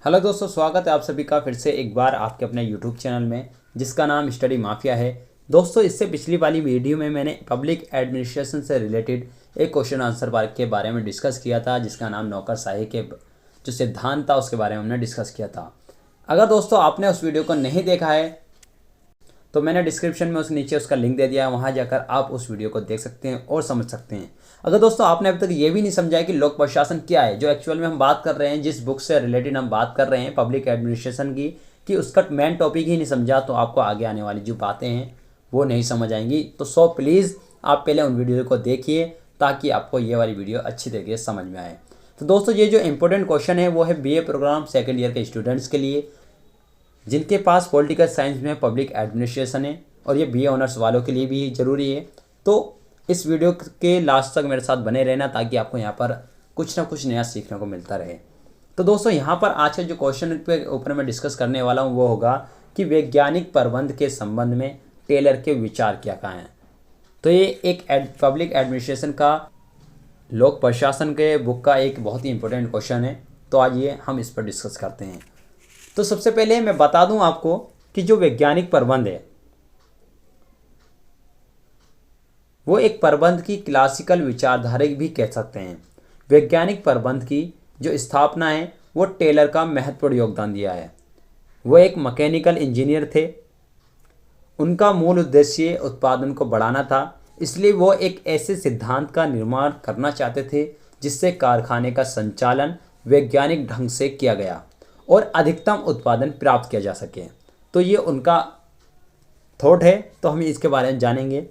Hello दोस्तों, स्वागत है आप सभी का फिर से एक बार आपके अपने यूट्यूब चैनल में जिसका नाम स्टडी माफिया है। दोस्तों, इससे पिछली वाली वीडियो में मैंने पब्लिक एडमिनिस्ट्रेशन से रिलेटेड एक क्वेश्चन आंसर पार्क के बारे में डिस्कस किया था, जिसका नाम नौकरशाही के जो सिद्धांत था उसके बारे में हमने डिस्कस किया था। अगर दोस्तों आपने उस वीडियो को नहीं देखा है तो मैंने डिस्क्रिप्शन में उस नीचे उसका लिंक दे दिया है, वहाँ जाकर आप उस वीडियो को देख सकते हैं और समझ सकते हैं। अगर दोस्तों आपने अभी तक ये भी नहीं समझा है कि लोक प्रशासन क्या है, जो एक्चुअल में हम बात कर रहे हैं, जिस बुक से रिलेटेड हम बात कर रहे हैं पब्लिक एडमिनिस्ट्रेशन की, कि उसका मेन टॉपिक ही नहीं समझा तो आपको आगे आने वाली जो बातें हैं वो नहीं समझ आएंगी। तो सो प्लीज़ आप पहले उन वीडियो को देखिए ताकि आपको ये वाली वीडियो अच्छी तरीके से समझ में आए। तो दोस्तों, ये जो इंपॉर्टेंट क्वेश्चन है वो है बीए प्रोग्राम सेकेंड ईयर के स्टूडेंट्स के लिए जिनके पास पॉलिटिकल साइंस में पब्लिक एडमिनिस्ट्रेशन है, और ये बीए ऑनर्स वालों के लिए भी ज़रूरी है। तो इस वीडियो के लास्ट तक मेरे साथ बने रहना ताकि आपको यहाँ पर कुछ ना कुछ नया सीखने को मिलता रहे। तो दोस्तों, यहाँ पर आज का जो क्वेश्चन पे ऊपर मैं डिस्कस करने वाला हूँ वो होगा कि वैज्ञानिक प्रबंध के संबंध में टेलर के विचार क्या कहाँ हैं। तो ये एक पब्लिक एडमिनिस्ट्रेशन का लोक प्रशासन के बुक का एक बहुत ही इंपॉर्टेंट क्वेश्चन है। तो आइए हम इस पर डिस्कस करते हैं। तो सबसे पहले मैं बता दूं आपको कि जो वैज्ञानिक प्रबंध है वो एक प्रबंध की क्लासिकल विचारधारा भी कह सकते हैं। वैज्ञानिक प्रबंध की जो स्थापना है वो टेलर का महत्वपूर्ण योगदान दिया है। वो एक मैकेनिकल इंजीनियर थे। उनका मूल उद्देश्य उत्पादन को बढ़ाना था, इसलिए वो एक ऐसे सिद्धांत का निर्माण करना चाहते थे जिससे कारखाने का संचालन वैज्ञानिक ढंग से किया गया और अधिकतम उत्पादन प्राप्त किया जा सके। तो ये उनका थॉट है, तो हम इसके बारे में जानेंगे।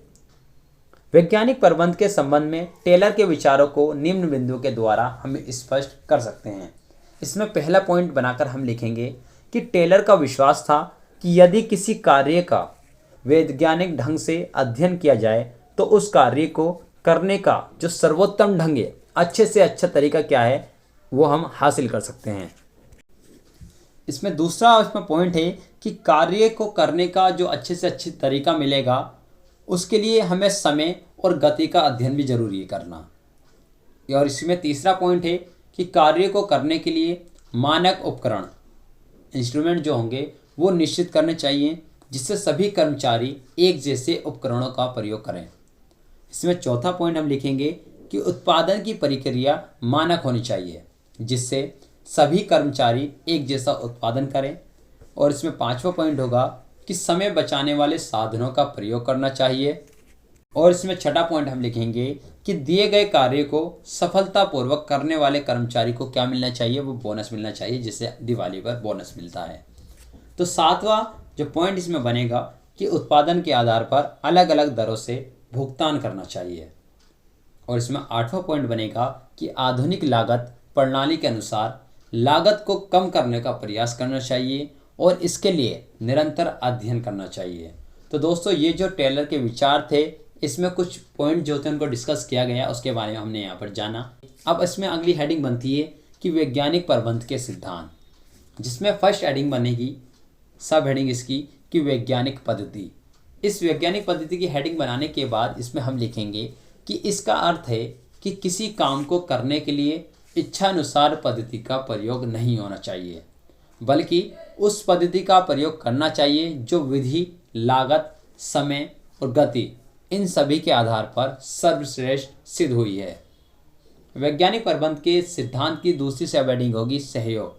वैज्ञानिक प्रबंध के संबंध में टेलर के विचारों को निम्न बिंदु के द्वारा हम स्पष्ट कर सकते हैं। इसमें पहला पॉइंट बनाकर हम लिखेंगे कि टेलर का विश्वास था कि यदि किसी कार्य का वैज्ञानिक ढंग से अध्ययन किया जाए तो उस कार्य को करने का जो सर्वोत्तम ढंग है, अच्छे से अच्छा तरीका क्या है, वो हम हासिल कर सकते हैं। इसमें दूसरा पॉइंट है कि कार्य को करने का जो अच्छे से अच्छी तरीका मिलेगा उसके लिए हमें समय और गति का अध्ययन भी जरूरी है करना। और इसमें तीसरा पॉइंट है कि कार्य को करने के लिए मानक उपकरण इंस्ट्रूमेंट जो होंगे वो निश्चित करने चाहिए जिससे सभी कर्मचारी एक जैसे उपकरणों का प्रयोग करें। इसमें चौथा पॉइंट हम लिखेंगे कि उत्पादन की प्रक्रिया मानक होनी चाहिए जिससे सभी कर्मचारी एक जैसा उत्पादन करें। और इसमें पांचवा पॉइंट होगा कि समय बचाने वाले साधनों का प्रयोग करना चाहिए। और इसमें छठा पॉइंट हम लिखेंगे कि दिए गए कार्य को सफलतापूर्वक करने वाले कर्मचारी को क्या मिलना चाहिए, वो बोनस मिलना चाहिए, जिससे दिवाली पर बोनस मिलता है। तो सातवां जो पॉइंट इसमें बनेगा कि उत्पादन के आधार पर अलग अलग दरों से भुगतान करना चाहिए। और इसमें आठवां पॉइंट बनेगा कि आधुनिक लागत प्रणाली के अनुसार लागत को कम करने का प्रयास करना चाहिए और इसके लिए निरंतर अध्ययन करना चाहिए। तो दोस्तों, ये जो टेलर के विचार थे इसमें कुछ पॉइंट जो थे उनको डिस्कस किया गया, उसके बारे में हमने यहाँ पर जाना। अब इसमें अगली हेडिंग बनती है कि वैज्ञानिक प्रबंध के सिद्धांत, जिसमें फर्स्ट हेडिंग बनेगी, सब हेडिंग इसकी कि वैज्ञानिक पद्धति। इस वैज्ञानिक पद्धति की हेडिंग बनाने के बाद इसमें हम लिखेंगे कि इसका अर्थ है कि किसी काम को करने के लिए इच्छानुसार पद्धति का प्रयोग नहीं होना चाहिए, बल्कि उस पद्धति का प्रयोग करना चाहिए जो विधि, लागत, समय और गति इन सभी के आधार पर सर्वश्रेष्ठ सिद्ध हुई है। वैज्ञानिक प्रबंध के सिद्धांत की दूसरी सब हेडिंग होगी सहयोग,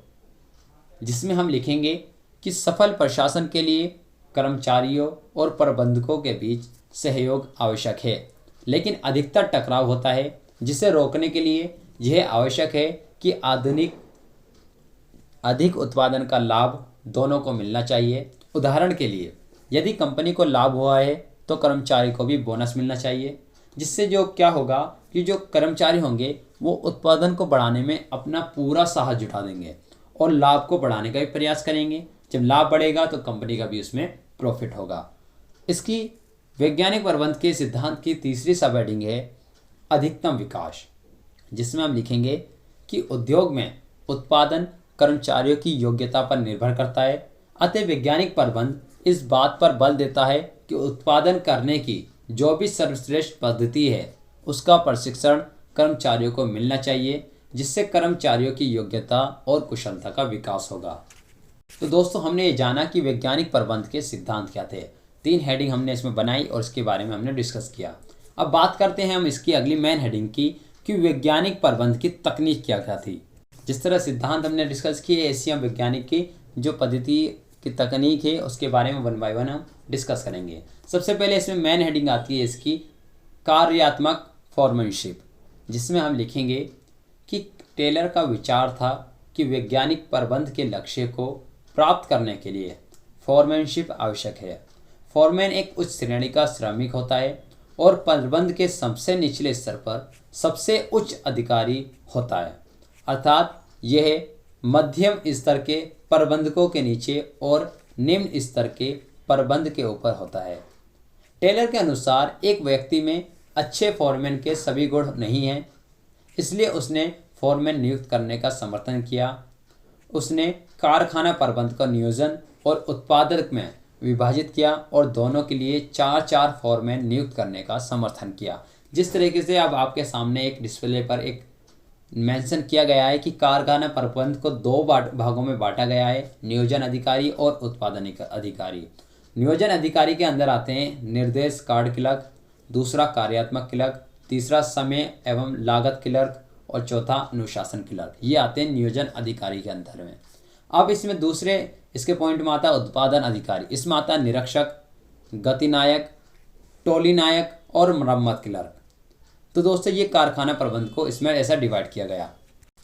जिसमें हम लिखेंगे कि सफल प्रशासन के लिए कर्मचारियों और प्रबंधकों के बीच सहयोग आवश्यक है, लेकिन अधिकतर टकराव होता है, जिसे रोकने के लिए यह आवश्यक है कि अधिक उत्पादन का लाभ दोनों को मिलना चाहिए। उदाहरण के लिए, यदि कंपनी को लाभ हुआ है तो कर्मचारी को भी बोनस मिलना चाहिए, जिससे जो क्या होगा कि जो कर्मचारी होंगे वो उत्पादन को बढ़ाने में अपना पूरा साहस जुटा देंगे और लाभ को बढ़ाने का भी प्रयास करेंगे। जब लाभ बढ़ेगा तो कंपनी का भी उसमें प्रॉफिट होगा। इसकी वैज्ञानिक प्रबंध के सिद्धांत की तीसरी सब हेडिंग है अधिकतम विकास, जिसमें हम लिखेंगे कि उद्योग में उत्पादन कर्मचारियों की योग्यता पर निर्भर करता है। अतः वैज्ञानिक प्रबंध इस बात पर बल देता है कि उत्पादन करने की जो भी सर्वश्रेष्ठ पद्धति है उसका प्रशिक्षण कर्मचारियों को मिलना चाहिए। जिससे कर्मचारियों की योग्यता और कुशलता का विकास होगा। तो दोस्तों हमने ये जाना कि वैज्ञानिक प्रबंध के सिद्धांत क्या थे। 3 हेडिंग हमने इसमें बनाई और इसके बारे में हमने डिस्कस किया। अब बात करते हैं हम इसकी अगली मेन हेडिंग की कि वैज्ञानिक प्रबंध की तकनीक क्या क्या थी। जिस तरह सिद्धांत हमने डिस्कस किए, ऐसी हम वैज्ञानिक की जो पद्धति की तकनीक है उसके बारे में 1 बाय 1 हम डिस्कस करेंगे। सबसे पहले इसमें मेन हेडिंग आती है इसकी कार्यात्मक फॉर्मनशिप, जिसमें हम लिखेंगे कि टेलर का विचार था कि वैज्ञानिक प्रबंध के लक्ष्य को प्राप्त करने के लिए फॉर्मनशिप आवश्यक है। फॉरमैन एक उच्च श्रेणी का श्रमिक होता है और प्रबंध के सबसे निचले स्तर पर सबसे उच्च अधिकारी होता है, अर्थात यह मध्यम स्तर के प्रबंधकों के नीचे और निम्न स्तर के प्रबंध के ऊपर होता है। टेलर के अनुसार एक व्यक्ति में अच्छे फॉरमैन के सभी गुण नहीं हैं, इसलिए उसने फॉरमैन नियुक्त करने का समर्थन किया। उसने कारखाना प्रबंध का नियोजन और उत्पादन में विभाजित किया और दोनों के लिए 4-4 फॉरमैन नियुक्त करने का समर्थन किया। जिस तरीके से अब आपके सामने एक डिस्प्ले पर एक मेंशन किया गया है कि कारखाना प्रबंध को 2 भागों में बांटा गया है, नियोजन अधिकारी और उत्पादन अधिकारी। नियोजन अधिकारी के अंदर आते हैं निर्देश कार्ड क्लर्क, दूसरा कार्यात्मक क्लर्क, तीसरा समय एवं लागत क्लर्क और चौथा अनुशासन क्लर्क। ये आते हैं नियोजन अधिकारी के अंदर में। अब इसमें दूसरे इसके पॉइंट में आता है उत्पादन अधिकारी। इसमें आता है निरीक्षक, गतिनायक, टोली नायक और मरम्मत क्लर्क। तो दोस्तों ये कारखाना प्रबंध को इसमें ऐसा डिवाइड किया गया।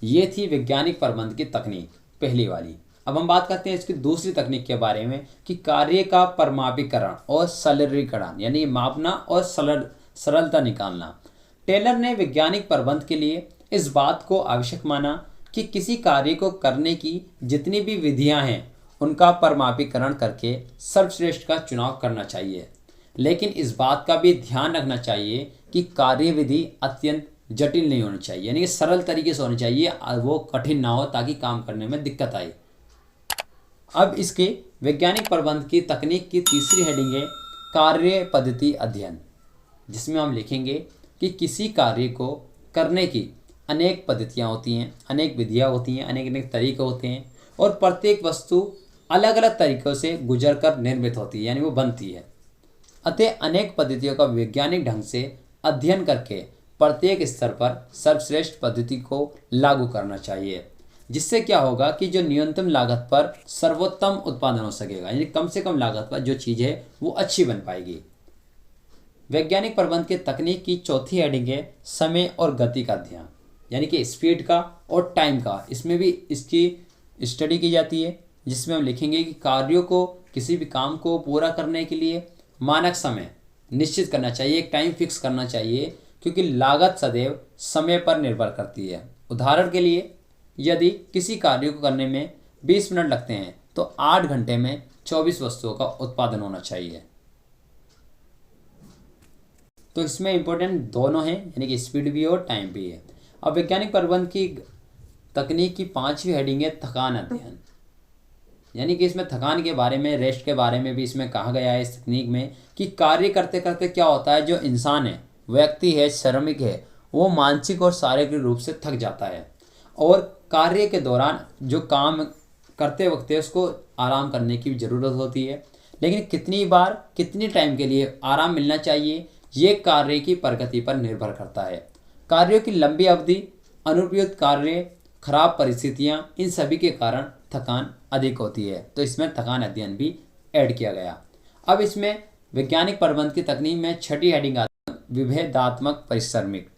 ये थी वैज्ञानिक प्रबंध की तकनीक पहली वाली। अब हम बात करते हैं इसकी दूसरी तकनीक के बारे में कि कार्य का परिमापीकरण और सरलीकरण, यानी मापना और सरलता निकालना। टेलर ने वैज्ञानिक प्रबंध के लिए इस बात को आवश्यक माना कि किसी कार्य को करने की जितनी भी विधियां हैं उनका परिमापीकरण करके सर्वश्रेष्ठ का चुनाव करना चाहिए, लेकिन इस बात का भी ध्यान रखना चाहिए कि कार्यविधि अत्यंत जटिल नहीं होनी चाहिए, यानी कि सरल तरीके से होनी चाहिए, वो कठिन ना हो ताकि काम करने में दिक्कत आए। अब इसके वैज्ञानिक प्रबंध की तकनीक की तीसरी हेडिंग है कार्य पद्धति अध्ययन, जिसमें हम लिखेंगे कि किसी कार्य को करने की अनेक पद्धतियाँ होती हैं, अनेक विधियाँ होती हैं, अनेक अनेक तरीके होते हैं और प्रत्येक वस्तु अलग अलग तरीक़ों से गुजर कर निर्मित होती है, यानी वो बनती है। अतः अनेक पद्धतियों का वैज्ञानिक ढंग से अध्ययन करके प्रत्येक स्तर पर सर्वश्रेष्ठ पद्धति को लागू करना चाहिए, जिससे क्या होगा कि जो न्यूनतम लागत पर सर्वोत्तम उत्पादन हो सकेगा, यानी कम से कम लागत पर जो चीज़ है वो अच्छी बन पाएगी। वैज्ञानिक प्रबंध के तकनीक की चौथी हेडिंग है समय और गति का अध्ययन, यानी कि स्पीड का और टाइम का। इसमें भी इसकी स्टडी की जाती है, जिसमें हम लिखेंगे कि कार्यों को, किसी भी काम को पूरा करने के लिए मानक समय निश्चित करना चाहिए, एक टाइम फिक्स करना चाहिए, क्योंकि लागत सदैव समय पर निर्भर करती है। उदाहरण के लिए यदि किसी कार्य को करने में 20 मिनट लगते हैं तो 8 घंटे में 24 वस्तुओं का उत्पादन होना चाहिए। तो इसमें इंपॉर्टेंट दोनों हैं, यानी कि स्पीड भी और टाइम भी है। अब वैज्ञानिक प्रबंध की तकनीक की 5वीं हेडिंग है थकान अध्ययन, यानी कि इसमें थकान के बारे में, रेस्ट के बारे में भी इसमें कहा गया है इस तकनीक में कि कार्य करते करते क्या होता है, जो इंसान है, व्यक्ति है, श्रमिक है, वो मानसिक और शारीरिक रूप से थक जाता है और कार्य के दौरान जो काम करते वक्त उसको आराम करने की ज़रूरत होती है, लेकिन कितनी बार कितनी टाइम के लिए आराम मिलना चाहिए ये कार्य की प्रगति पर निर्भर करता है। कार्यों की लंबी अवधि, अनुपयुक्त कार्य, खराब परिस्थितियां, इन सभी के कारण थकान अधिक होती है। तो इसमें थकान अध्ययन भी ऐड किया गया। अब इसमें वैज्ञानिक प्रबंध की तकनीक में 6ठी हेडिंग आती है विभेदात्मक परिश्रमिक,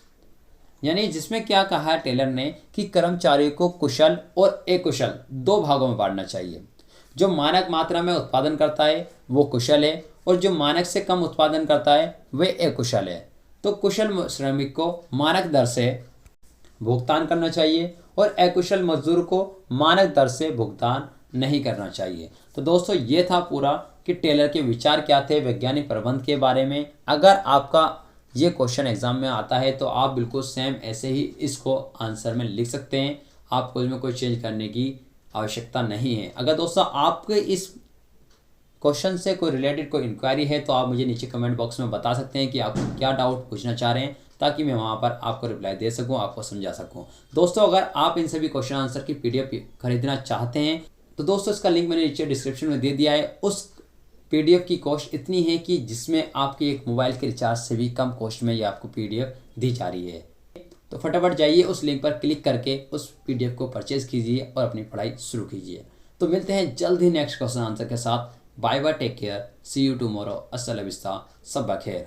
यानी जिसमें क्या कहा है टेलर ने कि कर्मचारियों को कुशल और अकुशल 2 भागों में बांटना चाहिए। जो मानक मात्रा में उत्पादन करता है वो कुशल है और जो मानक से कम उत्पादन करता है वह अकुशल है। तो कुशल श्रमिक को मानक दर से भुगतान करना चाहिए और अकुशल मजदूर को मानक दर से भुगतान नहीं करना चाहिए। तो दोस्तों ये था पूरा कि टेलर के विचार क्या थे वैज्ञानिक प्रबंध के बारे में। अगर आपका ये क्वेश्चन एग्जाम में आता है तो आप बिल्कुल सेम ऐसे ही इसको आंसर में लिख सकते हैं, आपको इसमें कोई चेंज करने की आवश्यकता नहीं है। अगर दोस्तों आपके इस क्वेश्चन से कोई रिलेटेड कोई इंक्वायरी है तो आप मुझे नीचे कमेंट बॉक्स में बता सकते हैं कि आप क्या डाउट पूछना चाह रहे हैं, ताकि मैं वहाँ पर आपको रिप्लाई दे सकूँ, आपको समझा सकूँ। दोस्तों अगर आप इन सभी क्वेश्चन आंसर की PDF खरीदना चाहते हैं तो दोस्तों इसका लिंक मैंने नीचे डिस्क्रिप्शन में दे दिया है। उस PDF की कॉस्ट इतनी है कि जिसमें आपके एक मोबाइल के रिचार्ज से भी कम कॉस्ट में ये आपको PDF दी जा रही है। तो फटाफट जाइए उस लिंक पर क्लिक करके उस PDF को परचेज कीजिए और अपनी पढ़ाई शुरू कीजिए। तो मिलते हैं जल्द ही नेक्स्ट क्वेश्चन आंसर के साथ। Bye bye, take care, see you tomorrow, अस्सलाम वालेकुम, सब बखैर।